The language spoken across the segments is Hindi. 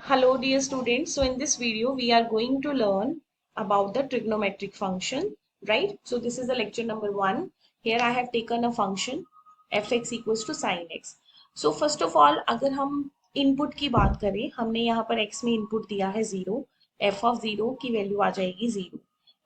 Hello dear students. So in this video we are going to learn about the trigonometric function, right? So this is the lecture number 1. Here I have taken a function fx equals to sin x. So first of all अगर हम इनपुट की बात करें, हमने यहाँ पर x में इनपुट दिया है 0, f ऑफ 0 की वैल्यू आ जाएगी 0,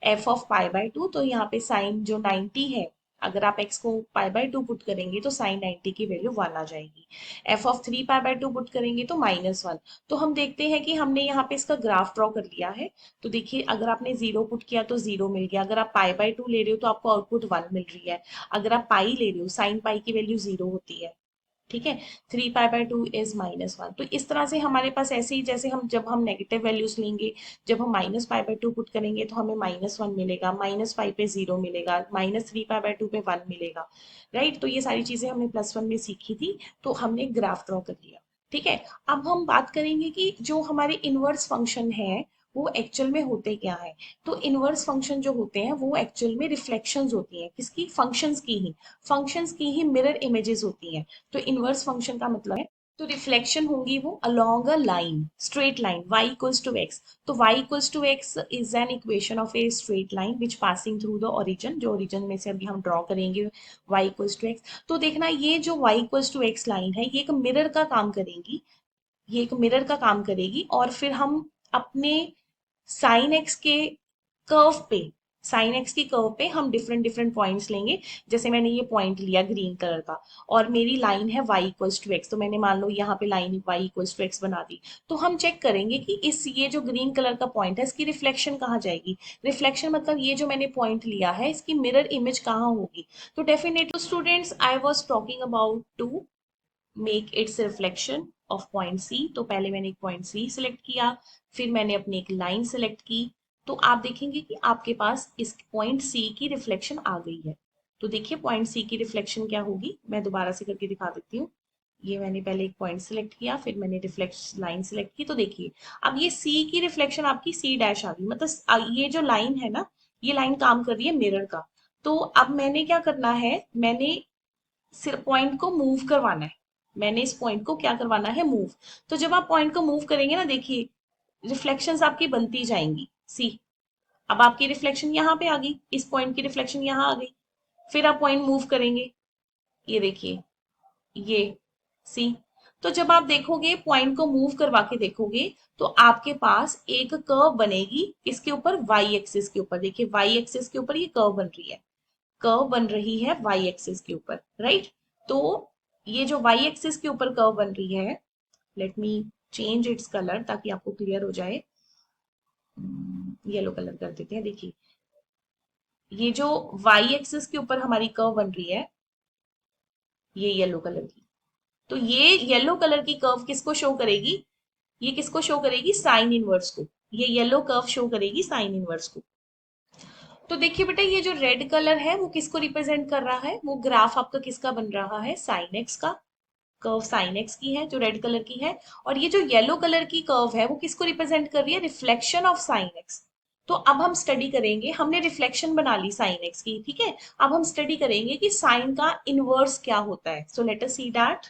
f ऑफ पाई/2 तो यहाँ पे साइन जो 90 है, अगर आप x को पाई/2 पुट करेंगे तो साइन 90 की वैल्यू 1 आ जाएगी। f ऑफ 3 पाई/2 पुट करेंगे तो -1। तो हम देखते हैं कि हमने यहाँ पे इसका ग्राफ ड्रॉ कर लिया है। तो देखिए अगर आपने 0 पुट किया तो 0 मिल गया, अगर आप पाई/2 ले रहे हो तो आपको आउटपुट 1 मिल रही है, अगर आप पाई ले रहे हो साइन पाई की वैल्यू 0 होती है। ठीक है, 3 पाई/2 इज -1। तो इस तरह से हमारे पास ऐसे ही जैसे हम जब हम नेगेटिव वैल्यूज लेंगे, जब हम -पाई/2 पुट करेंगे तो हमें -1 मिलेगा, -5 पे 0 मिलेगा, -3 पाई/2 पे 1 मिलेगा, राइट। तो ये सारी चीजें हमने +1 में सीखी थी, तो हमने ग्राफ ड्रॉ कर लिया। ठीक है, अब हम बात करेंगे कि जो हमारे इनवर्स फंक्शन है वो एक्चुअल में होते क्या है। तो इनवर्स फंक्शन जो होते हैं वो एक्चुअल में रिफ्लेक्शंस होती हैं, किसकी? फंक्शंस की ही मिरर इमेजेस होती हैं। तो इनवर्स फंक्शन का मतलब है, तो रिफ्लेक्शन होंगी वो along a line, straight line y equals to x। तो y equals to x is an equation of a straight line which passing through the origin, जो ओरिजिन में से अभी हम ड्रॉ करेंगे y इक्वल्स टू x। तो देखना ये जो y equals to x line है ये एक मिरर का काम करेगी, ये एक मिरर का काम करेगी, और फिर हम अपने साइन एक्स के कर्व पे, साइन एक्स की कर्व पे हम डिफरेंट डिफरेंट पॉइंट्स लेंगे। जैसे मैंने ये पॉइंट लिया ग्रीन कलर का, और मेरी लाइन है y इक्वल्स टू एक्स, तो मैंने मान लो यहाँ पे line y equals to x बना दी। तो हम चेक करेंगे कि इस ये जो ग्रीन कलर का पॉइंट है इसकी रिफ्लेक्शन कहाँ जाएगी। रिफ्लेक्शन मतलब ये जो मैंने पॉइंट लिया है इसकी मिरर इमेज कहाँ होगी। तो definitely students I was talking about to make its reflection of point C. तो पहले मैंने एक पॉइंट सी सिलेक्ट किया, फिर मैंने अपनी एक लाइन सिलेक्ट की। तो आप देखेंगे कि आपके पास इस पॉइंट सी की रिफ्लेक्शन आ गई है। तो देखिए पॉइंट सी की रिफ्लेक्शन क्या होगी, मैं दोबारा से करके दिखा देती हूँ। ये मैंने पहले एक पॉइंट सिलेक्ट किया, फिर मैंने रिफ्लेक्ट लाइन सिलेक्ट की। तो देखिए अब ये सी की रिफ्लेक्शन आपकी सी डैश आ गई, मतलब ये जो लाइन है ना, ये लाइन काम कर रही है मिरर का। तो अब मैंने क्या करना है, मैंने सिर्फ पॉइंट को मूव करवाना है, मैंने इस पॉइंट को क्या करवाना है, मूव। तो जब आप पॉइंट को मूव करेंगे ना, देखिए रिफ्लेक्शंस आपकी बनती जाएंगी। सी, अब आपकी रिफ्लेक्शन यहाँ पे आ गई, इस पॉइंट की रिफ्लेक्शन यहाँ आ गई। फिर आप पॉइंट मूव करेंगे, ये देखिए ये सी। तो जब आप देखोगे पॉइंट को मूव करवा के देखोगे तो आपके पास एक कर्व बनेगी इसके ऊपर, वाई एक्सिस के ऊपर। देखिए वाई एक्सिस के ऊपर ये कर्व बन रही है, कर्व बन रही है वाई एक्सिस के ऊपर, राइट। तो ये जो वाई एक्सिस के ऊपर कर्व बन रही है, let me change its colour ताकि आपको क्लियर हो जाए। येलो कलर कर देते हैं। देखिए ये जो वाई एक्सिस के ऊपर हमारी कर्व बन रही है, ये येलो कलर की, तो ये येलो कलर की कर्व किसको शो करेगी, ये किसको शो करेगी, साइन इनवर्स को। ये येलो कर्व शो करेगी साइन इनवर्स को। तो देखिए बेटा ये जो रेड कलर है वो किसको रिप्रेजेंट कर रहा है, वो ग्राफ आपका किसका बन रहा है, साइन एक्स का। कर्व साइन एक्स की है जो रेड कलर की है, और ये जो येलो कलर की कर्व है वो किसको रिप्रेजेंट कर रही है, रिफ्लेक्शन ऑफ साइन एक्स। तो अब हम स्टडी करेंगे, हमने रिफ्लेक्शन बना ली साइन एक्स की, ठीक है। अब हम स्टडी करेंगे कि साइन का इनवर्स क्या होता है। So let us see that.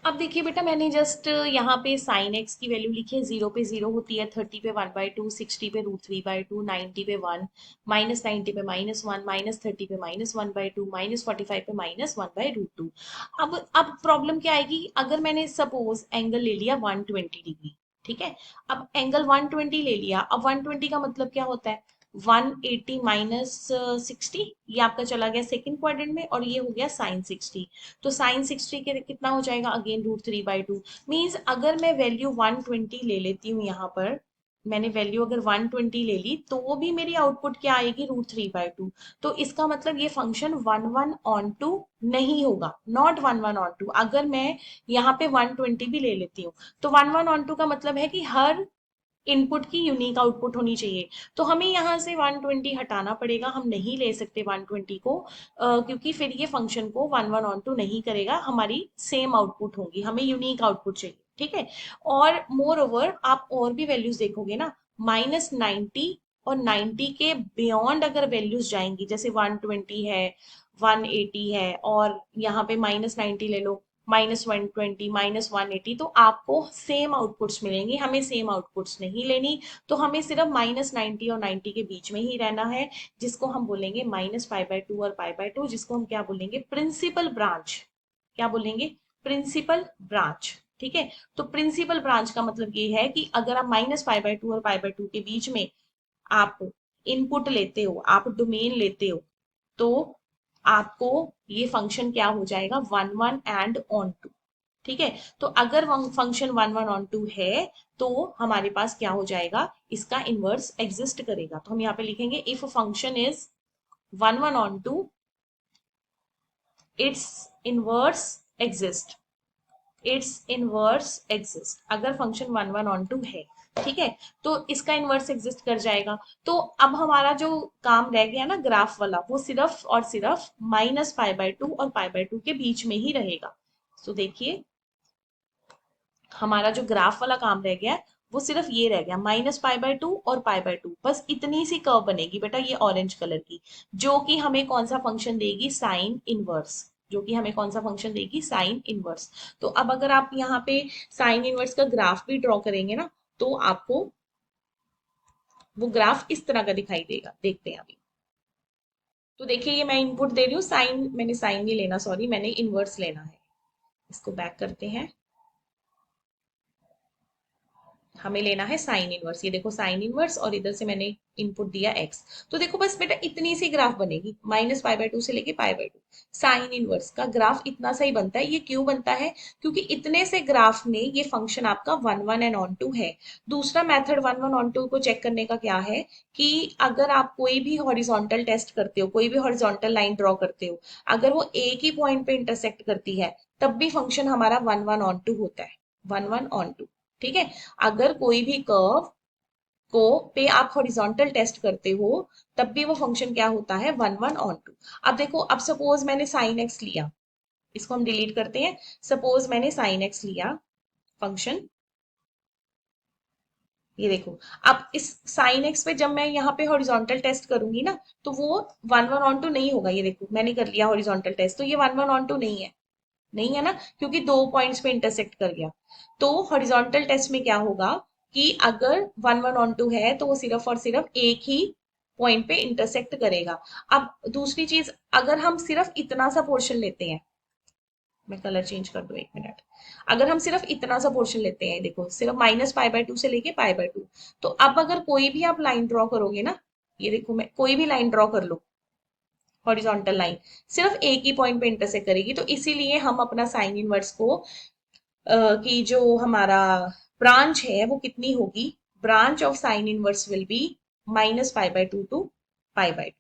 अब देखिए बेटा मैंने जस्ट यहाँ पे साइन एक्स की वैल्यू लिखी है, 0 पे 0 होती है, 30 पे 1/2, 60 पे √3/2, 90 पे 1, -90 पे -1, -30 पे -1/2, -45 पे -1/√2। अब प्रॉब्लम क्या आएगी, अगर मैंने सपोज एंगल ले लिया 120 डिग्री, ठीक है। अब एंगल 120 ले लिया, अब 120 का मतलब क्या होता है, 180 -60, ये आपका चला गया सेकंड क्वाड्रेंट में, और ये हो गया साइन 60। तो साइन 60 के कितना हो जाएगा, अगेन √3/2। मीन्स अगर मैं वैल्यू 120 ले लेती हूँ यहाँ पर, मैंने वैल्यू अगर 120 ले ली तो वो भी मेरी आउटपुट क्या आएगी, √3/2। तो इसका मतलब ये फंक्शन 1/1/2 नहीं होगा, नॉट 1/1/2। अगर मैं यहाँ पे 120 भी ले लेती हूँ तो 1/1/2 का मतलब है कि हर इनपुट की यूनिक आउटपुट होनी चाहिए। तो हमें यहाँ से 120 हटाना पड़ेगा, हम नहीं ले सकते 120 को, क्योंकि फिर ये फंक्शन को 1/1/2 नहीं करेगा, हमारी सेम आउटपुट होगी, हमें यूनिक आउटपुट चाहिए, ठीक है। और मोर ओवर आप और भी वैल्यूज देखोगे ना, -90 और 90 के बियॉन्ड अगर वैल्यूज जाएंगी, जैसे 120 है, 180 है, और यहाँ पे -90 ले लो, -120, -180, तो आपको सेम आउटपुट्स मिलेंगे, हमें सेम आउटपुट्स नहीं लेनी। तो हमें सिर्फ -90 और 90 के बीच में ही रहना है, जिसको हम बोलेंगे -π/2 और π/2, जिसको हम क्या बोलेंगे, प्रिंसिपल ब्रांच। क्या बोलेंगे, प्रिंसिपल ब्रांच। ठीक है, तो प्रिंसिपल ब्रांच का मतलब ये है कि अगर आप -π/2 और π/2 के बीच में आप इनपुट लेते हो, आप डोमेन लेते हो, तो आपको ये फंक्शन क्या हो जाएगा, 1 1 एंड ऑन टू। ठीक है, तो अगर फंक्शन 1 1 ऑन टू है, तो हमारे पास क्या हो जाएगा, इसका इनवर्स एग्जिस्ट करेगा। तो हम यहाँ पे लिखेंगे if function is 1 1 onto, its inverse exist, its inverse exist, अगर फंक्शन 1 1 ऑन टू है। ठीक है, तो इसका इनवर्स एग्जिस्ट कर जाएगा। तो अब हमारा जो काम रह गया ना ग्राफ वाला, वो सिर्फ और सिर्फ -π/2 और π/2 के बीच में ही रहेगा। तो देखिए, हमारा जो ग्राफ वाला काम रह गया है, वो सिर्फ ये रह गया, -π/2 और π/2, बस इतनी सी कर्व बनेगी बेटा, ये ऑरेंज कलर की, जो कि हमें कौन सा फंक्शन देगी, साइन इनवर्स, जो कि हमें कौन सा फंक्शन देगी, साइन इनवर्स। तो अब अगर आप यहाँ पे साइन इनवर्स का ग्राफ भी ड्रॉ करेंगे ना, तो आपको वो ग्राफ इस तरह का दिखाई देगा। देखते हैं अभी। तो देखिए, ये मैं इनपुट दे रही हूँ, साइन, मैंने साइन नहीं लेना, सॉरी, मैंने इनवर्स लेना है। इसको बैक करते हैं, हमें लेना है साइन इनवर्स। ये देखो साइन इनवर्स, और इधर से मैंने इनपुट दिया एक्स। तो देखो बस बेटा इतनी सी ग्राफ बनेगी, -π/2 से लेके π/2। साइन इनवर्स का ग्राफ इतना सा ही बनता है। ये क्यों बनता है, क्योंकि इतने से ग्राफ में ये फंक्शन आपका 1 1 एंड ऑन टू है। दूसरा मेथड 1 1 ऑन टू को चेक करने का क्या है, कि अगर आप कोई भी हॉरिजॉन्टल टेस्ट करते हो, कोई भी हॉरिजॉन्टल लाइन ड्रॉ करते हो, अगर वो एक ही पॉइंट पे इंटरसेक्ट करती है, तब भी फंक्शन हमारा 1 1 ऑन टू होता है, 1 1 ऑन टू। ठीक है, अगर कोई भी कर्व को पे आप हॉरिजॉन्टल टेस्ट करते हो, तब भी वो फंक्शन क्या होता है, 1 1 ऑन टू। अब देखो, अब सपोज मैंने साइन एक्स लिया, इसको हम डिलीट करते हैं। सपोज मैंने साइन एक्स लिया फंक्शन, ये देखो, अब इस साइन एक्स पे जब मैं यहाँ पे हॉरिजॉन्टल टेस्ट करूंगी ना, तो वो 1 1 ऑन टू नहीं होगा। ये देखो मैंने कर लिया हॉरिजॉन्टल टेस्ट, तो ये 1 1 ऑन टू नहीं है, नहीं है ना, क्योंकि दो पॉइंट्स पे इंटरसेक्ट कर गया। तो हॉरिजॉन्टल टेस्ट में क्या होगा, कि अगर 1 1 ऑन टू है, तो वो सिर्फ और सिर्फ एक ही पॉइंट पे इंटरसेक्ट करेगा। अब दूसरी चीज, अगर हम सिर्फ इतना सा पोर्शन लेते हैं, मैं कलर चेंज कर दूं 1 मिनट। अगर हम सिर्फ इतना सा पोर्शन लेते हैं, देखो सिर्फ -π/2 से लेके π/2, तो अब अगर कोई भी आप लाइन ड्रॉ करोगे ना, ये देखो मैं कोई भी लाइन ड्रॉ कर लो, हॉरिजॉन्टल लाइन सिर्फ एक ही पॉइंट पे इंटरसेक्ट करेगी। तो इसीलिए हम अपना साइन इनवर्स को कि जो हमारा ब्रांच है वो कितनी होगी, branch of sine inverse will be -π/2 to π/2।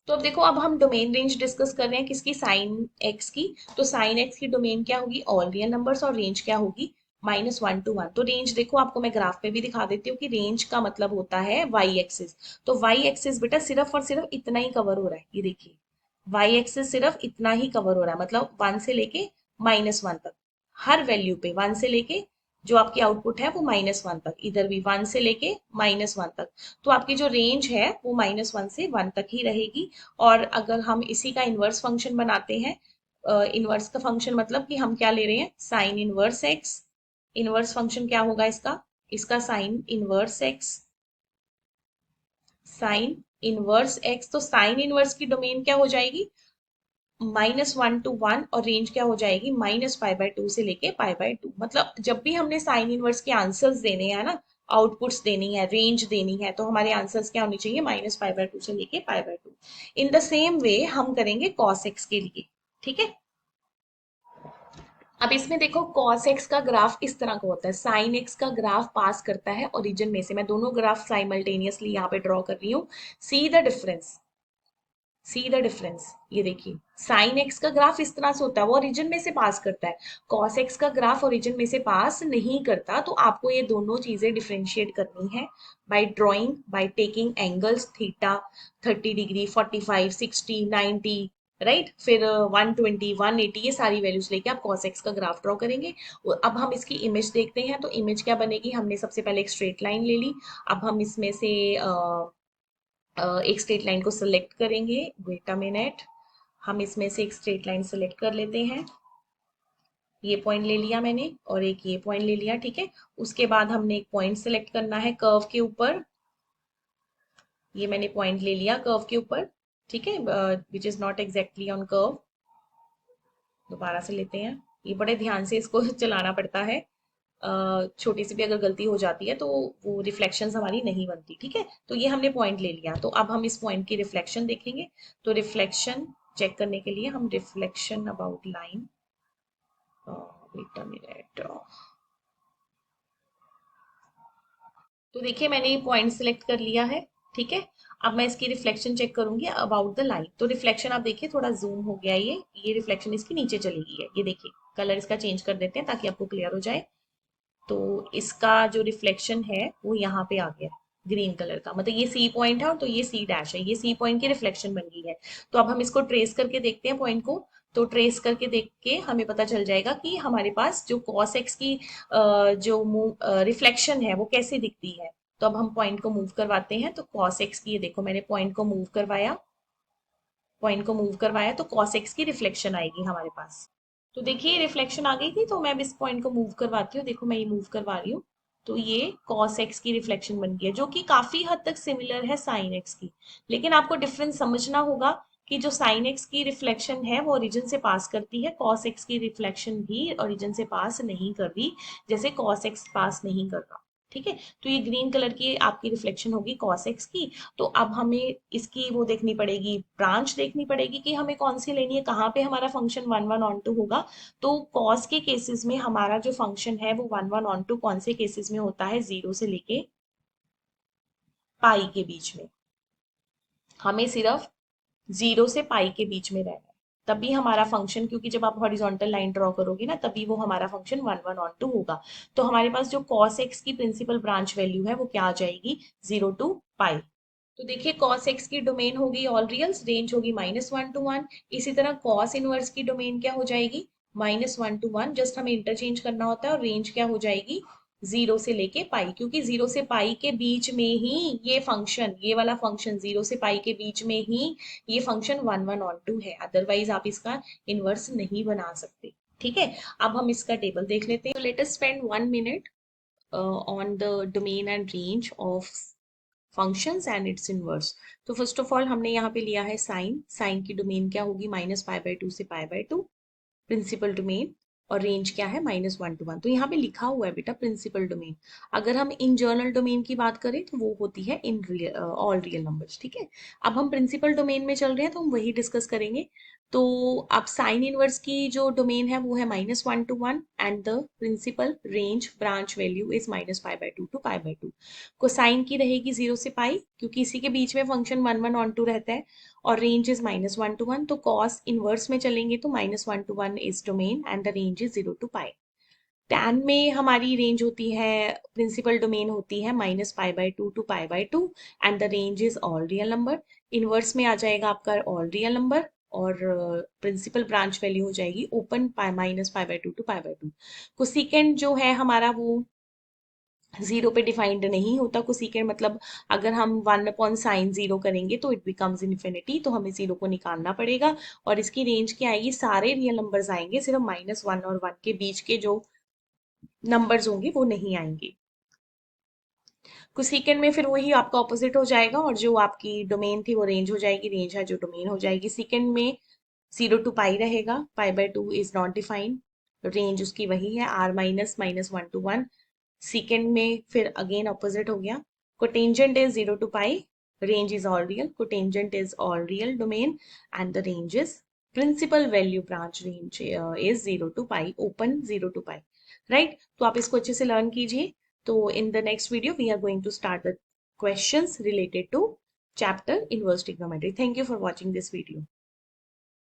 तो अब देखो, अब हम डोमेन रेंज डिस्कस कर रहे हैं किसकी, साइन एक्स की। तो साइन एक्स की डोमेन क्या होगी, ऑल रियल नंबर्स, और रेंज क्या होगी, -1 to 1। तो रेंज देखो, आपको मैं ग्राफ पे भी दिखा देती हूँ कि रेंज का मतलब होता है वाई एक्सिस। तो वाई एक्सिस बेटा सिर्फ और सिर्फ इतना ही कवर हो रहा है, ये देखिए, वाई एक्सिस सिर्फ इतना ही कवर हो रहा है, मतलब 1 से लेके -1 तक, हर वैल्यू पे 1 से लेके, जो आपकी आउटपुट है वो -1 तक, इधर भी 1 से लेके -1 तक। तो आपकी जो रेंज है वो -1 से 1 तक ही रहेगी। और अगर हम इसी का इनवर्स फंक्शन बनाते हैं, इनवर्स का फंक्शन मतलब कि हम क्या ले रहे हैं, sine inverse x. Inverse function क्या होगा इसका, इसका sine inverse x, sine inverse x. तो साइन इनवर्स की डोमेन क्या हो जाएगी, -1 to 1, और रेंज क्या हो जाएगी, -π/2 से लेके π/2। मतलब जब भी हमने साइन इनवर्स के आंसर्स देने हैं ना, आउटपुट्स देनी है, रेंज देनी है, तो हमारे आंसर्स क्या होने चाहिए, -π/2 से लेके π/2। इन द सेम वे हम करेंगे कॉस एक्स के लिए। ठीक है, अब इसमें देखो कॉस एक्स का ग्राफ इस तरह का होता है, साइन एक्स का ग्राफ पास करता है ओरिजिन में से। मैं दोनों ग्राफ साइमल्टेनियसली यहाँ पे ड्रॉ कर रही हूँ। See the difference, see the difference, ये देखिए, साइन एक्स का ग्राफ इस तरह से होता है, वो ओरिजिन में से पास करता है। कॉस एक्स का ग्राफ ओरिजिन में से पास नहीं करता। तो आपको ये दोनों चीजें डिफरेंशिएट करनी है by drawing, by taking angles theta, 30 degree, 45, 60, 90, right, फिर 120, 180, ये सारी वैल्यूज लेके आप कॉस एक्स का ग्राफ ड्रॉ करेंगे। अब हम इसकी इमेज देखते हैं। तो इमेज क्या बनेगी, हमने सबसे पहले एक स्ट्रेट लाइन ले ली। अब हम इसमें से एक स्ट्रेट लाइन को सिलेक्ट करेंगे। वेट अ मिनट, हम इसमें से एक स्ट्रेट लाइन सिलेक्ट कर लेते हैं। ये पॉइंट ले लिया मैंने और एक ये पॉइंट ले लिया, ठीक है। उसके बाद हमने एक पॉइंट सेलेक्ट करना है कर्व के ऊपर। ये मैंने पॉइंट ले लिया कर्व के ऊपर, ठीक है, which is not exactly on curve. दोबारा से लेते हैं। ये बड़े ध्यान से इसको चलाना पड़ता है। छोटी सी भी अगर गलती हो जाती है तो वो रिफ्लेक्शंस हमारी नहीं बनती, ठीक है। तो ये हमने पॉइंट ले लिया, तो अब हम इस पॉइंट की रिफ्लेक्शन देखेंगे। तो रिफ्लेक्शन चेक करने के लिए हम reflection about line, wait a minute. तो देखिए मैंने ये पॉइंट सिलेक्ट कर लिया है, ठीक है। अब मैं इसकी रिफ्लेक्शन चेक करूंगी अबाउट द लाइन। तो रिफ्लेक्शन आप देखिए थोड़ा जूम हो गया, ये रिफ्लेक्शन इसकी नीचे चली गई है। ये देखिए कलर इसका चेंज कर देते हैं ताकि आपको क्लियर हो जाए। तो इसका जो रिफ्लेक्शन है वो यहाँ पे आ गया ग्रीन कलर का, मतलब ये सी पॉइंट है और तो ये सी डैश है, ये सी पॉइंट की रिफ्लेक्शन बन गई है। तो अब हम इसको ट्रेस करके देखते हैं पॉइंट को। तो ट्रेस करके देख के हमें पता चल जाएगा कि हमारे पास जो cos x की जो रिफ्लेक्शन है वो कैसे दिखती है। तो अब हम पॉइंट को मूव करवाते हैं। तो cos x की, ये देखो मैंने पॉइंट को मूव करवाया, पॉइंट को मूव करवाया तो cos x की रिफ्लेक्शन आएगी हमारे पास। तो देखिए रिफ्लेक्शन आ गई थी, तो मैं अब इस पॉइंट को मूव करवाती हूँ। देखो मैं ये मूव करवा रही हूँ, तो ये cos x की रिफ्लेक्शन बन गई है, जो कि काफी हद तक सिमिलर है sin x की। लेकिन आपको डिफरेंस समझना होगा कि जो sin x की रिफ्लेक्शन है वो ओरिजिन से पास करती है, cos x की रिफ्लेक्शन भी ओरिजिन से पास नहीं कर रही, जैसे cos x पास नहीं कर रहा, ठीक है। तो ये ग्रीन कलर की आपकी रिफ्लेक्शन होगी cos x की। तो अब हमें इसकी वो देखनी पड़ेगी, ब्रांच देखनी पड़ेगी कि हमें कौन सी लेनी है, कहाँ पे हमारा function one one onto होगा। तो कॉस के केसेस में हमारा जो फंक्शन है वो वन वन ऑन टू कौन से केसेस में होता है, जीरो से लेके पाई के बीच में। हमें सिर्फ जीरो से पाई के बीच में रहना है, तभी हमारा फंक्शन, क्योंकि जब आप हॉरिजॉन्टल लाइन ड्रॉ करोगे ना तभी वो हमारा function one one onto होगा। तो हमारे पास जो कॉस एक्स की प्रिंसिपल ब्रांच वैल्यू है वो क्या आ जाएगी, जीरो टू पाई। तो देखिए cos x की डोमेन होगी ऑल रियल्स, रेंज होगी -1 to 1। इसी तरह cos इनवर्स की डोमेन क्या हो जाएगी, -1 to 1। जस्ट हमें इंटरचेंज करना होता है, और रेंज क्या हो जाएगी, जीरो से लेके पाई, क्योंकि जीरो से पाई के बीच में ही ये फंक्शन, ये वाला फंक्शन जीरो से पाई के बीच में ही ये function one one onto है, अदरवाइज आप इसका इनवर्स नहीं बना सकते, ठीक है। अब हम इसका टेबल देख लेते हैं। Let us spend 1 minute on the domain and range of functions and it's inverse. तो फर्स्ट ऑफ ऑल हमने यहाँ पे लिया है साइन, साइन की डोमेन क्या होगी, -π/2 से π/2, प्रिंसिपल डोमेन। और रेंज क्या है, -1 to 1। तो यहाँ पे लिखा हुआ है बेटा प्रिंसिपल डोमेन। अगर हम इन जर्नल डोमेन की बात करें तो वो होती है इन ऑल रियल नंबर्स, ठीक है। अब हम प्रिंसिपल डोमेन में चल रहे हैं तो हम वही डिस्कस करेंगे। तो अब साइन इनवर्स की जो डोमेन है वो है -1 to 1, and the principal range branch value is -π/2 to π/2। Cosine की रहेगी 0 से पाई, क्योंकि इसी के बीच में function one one onto रहता है, और रेंज इज -1 to 1। तो कॉस इनवर्स में चलेंगे तो -1 to 1 is domain and the range is 0 to pi. Tan में हमारी रेंज होती है, प्रिंसिपल डोमेन होती है -π/2 to π/2, and the range is all real number. Inverse में आ जाएगा आपका ऑल रियल नंबर, और प्रिंसिपल ब्रांच वैल्यू हो जाएगी ओपन -π/2 to π/2। कोसिकेंड जो है हमारा वो जीरो पे डिफाइंड नहीं होता। कोसिकेंड मतलब अगर हम 1/sin0 करेंगे तो इट बिकम्स इन्फिनिटी, तो हमें जीरो को निकालना पड़ेगा। और इसकी रेंज क्या आएगी, सारे रियल नंबर्स आएंगे, सिर्फ -1 और 1 के बीच के जो नंबर्स होंगे वो नहीं आएंगे। कोसिकेंड में फिर वही आपका ऑपोजिट हो जाएगा, और जो आपकी डोमेन थी वो रेंज हो जाएगी, रेंज है जो डोमेन हो जाएगी। सेकेंड में 0 to पाई रहेगा, π/2 इज नॉट डिफाइंड, रेंज उसकी वही है r -1 to 1। सेकेंड में फिर अगेन ऑपोजिट हो गया। Cotangent is 0 to pi, range is all real, cotangent is all real domain, and the range is principal value branch range is 0 to pi, open 0 to pi, right. तो आप इसको अच्छे से लर्न कीजिए। तो in the next video we are going to start the questions related to chapter inverse trigonometry. Thank you for watching this video.